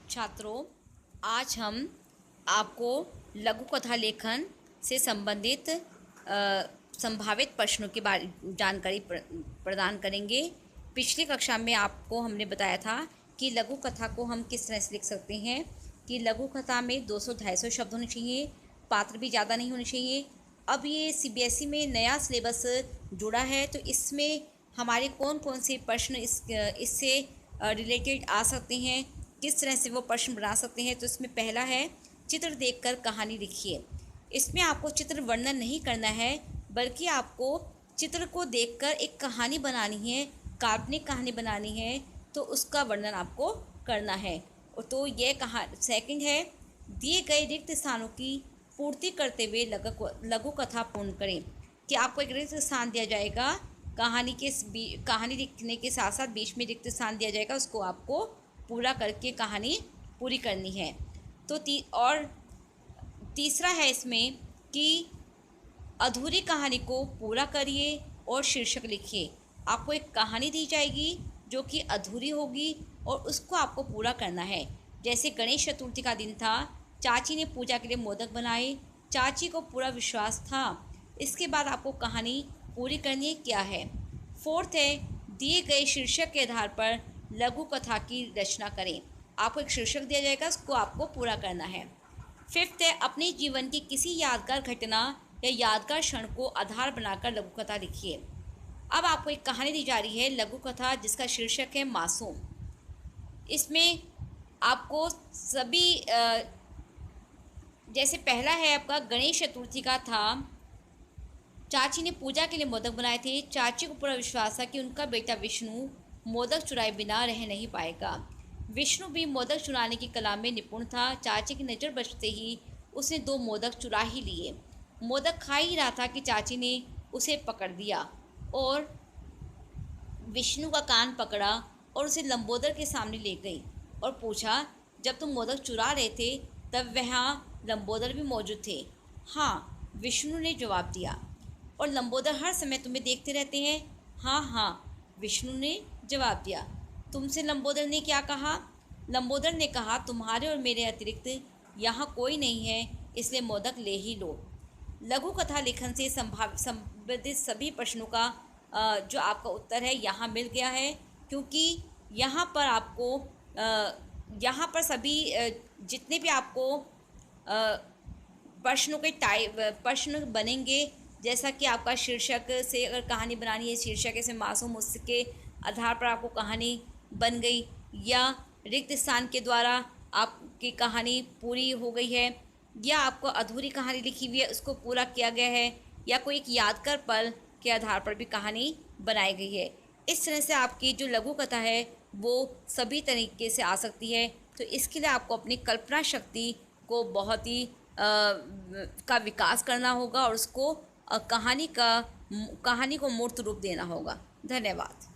छात्रों, आज हम आपको लघु कथा लेखन से संबंधित संभावित प्रश्नों की जानकारी प्रदान करेंगे। पिछली कक्षा में आपको हमने बताया था कि लघु कथा को हम किस तरह से लिख सकते हैं कि लघु कथा में 200-250 शब्द होने चाहिए, पात्र भी ज़्यादा नहीं होने चाहिए। अब ये सीबीएसई में नया सिलेबस जुड़ा है, तो इसमें हमारे कौन कौन से प्रश्न इससे रिलेटेड आ सकते हैं, किस तरह से वो प्रश्न बना सकते हैं। तो इसमें पहला है, चित्र देखकर कहानी लिखिए। इसमें आपको चित्र वर्णन नहीं करना है, बल्कि आपको चित्र को देखकर एक कहानी बनानी है, काल्पनिक कहानी बनानी है, तो उसका वर्णन आपको करना है। तो ये सेकंड है, दिए गए रिक्त स्थानों की पूर्ति करते हुए लघु कथा पूर्ण करें। कि आपको एक रिक्त स्थान दिया जाएगा, कहानी लिखने के साथ साथ बीच में रिक्त स्थान दिया जाएगा, उसको आपको पूरा करके कहानी पूरी करनी है। तो तीसरा है इसमें कि अधूरी कहानी को पूरा करिए और शीर्षक लिखिए। आपको एक कहानी दी जाएगी जो कि अधूरी होगी और उसको आपको पूरा करना है। जैसे गणेश चतुर्थी का दिन था, चाची ने पूजा के लिए मोदक बनाए, चाची को पूरा विश्वास था। इसके बाद आपको कहानी पूरी करनी है, क्या है। फोर्थ है, दिए गए शीर्षक के आधार पर लघु कथा की रचना करें। आपको एक शीर्षक दिया जाएगा, उसको आपको पूरा करना है। फिफ्थ है, अपने जीवन की किसी यादगार घटना या यादगार क्षण को आधार बनाकर लघु कथा लिखिए। अब आपको एक कहानी दी जा रही है, लघु कथा, जिसका शीर्षक है मासूम। इसमें आपको सभी जैसे पहला है आपका, गणेश चतुर्थी का था, चाची ने पूजा के लिए मोदक बनाए थे, चाची को पूरा विश्वास था कि उनका बेटा विष्णु मोदक चुराए बिना रह नहीं पाएगा। विष्णु भी मोदक चुराने की कला में निपुण था। चाची की नज़र बचते ही उसने 2 मोदक चुरा ही लिए। मोदक खा ही रहा था कि चाची ने उसे पकड़ दिया और विष्णु का कान पकड़ा और उसे लंबोदर के सामने ले गई और पूछा, जब तुम मोदक चुरा रहे थे तब वहाँ लंबोदर भी मौजूद थे? हाँ, विष्णु ने जवाब दिया। और लंबोदर हर समय तुम्हें देखते रहते हैं? हाँ हाँ, विष्णु ने जवाब दिया। तुमसे लंबोदर ने क्या कहा? लंबोदर ने कहा, तुम्हारे और मेरे अतिरिक्त यहाँ कोई नहीं है, इसलिए मोदक ले ही लो। लघु कथा लेखन से संबंधित सभी प्रश्नों का जो आपका उत्तर है यहाँ मिल गया है, क्योंकि यहाँ पर सभी जितने भी आपको प्रश्नों के प्रश्न बनेंगे, जैसा कि आपका शीर्षक से अगर कहानी बनानी है, शीर्षक से मासूम, उसके आधार पर आपको कहानी बन गई, या रिक्त स्थान के द्वारा आपकी कहानी पूरी हो गई है, या आपको अधूरी कहानी लिखी हुई है उसको पूरा किया गया है, या कोई एक यादगार पल के आधार पर भी कहानी बनाई गई है। इस तरह से आपकी जो लघु कथा है वो सभी तरीके से आ सकती है। तो इसके लिए आपको अपनी कल्पना शक्ति को बहुत ही का विकास करना होगा और उसको कहानी को मूर्त रूप देना होगा। धन्यवाद।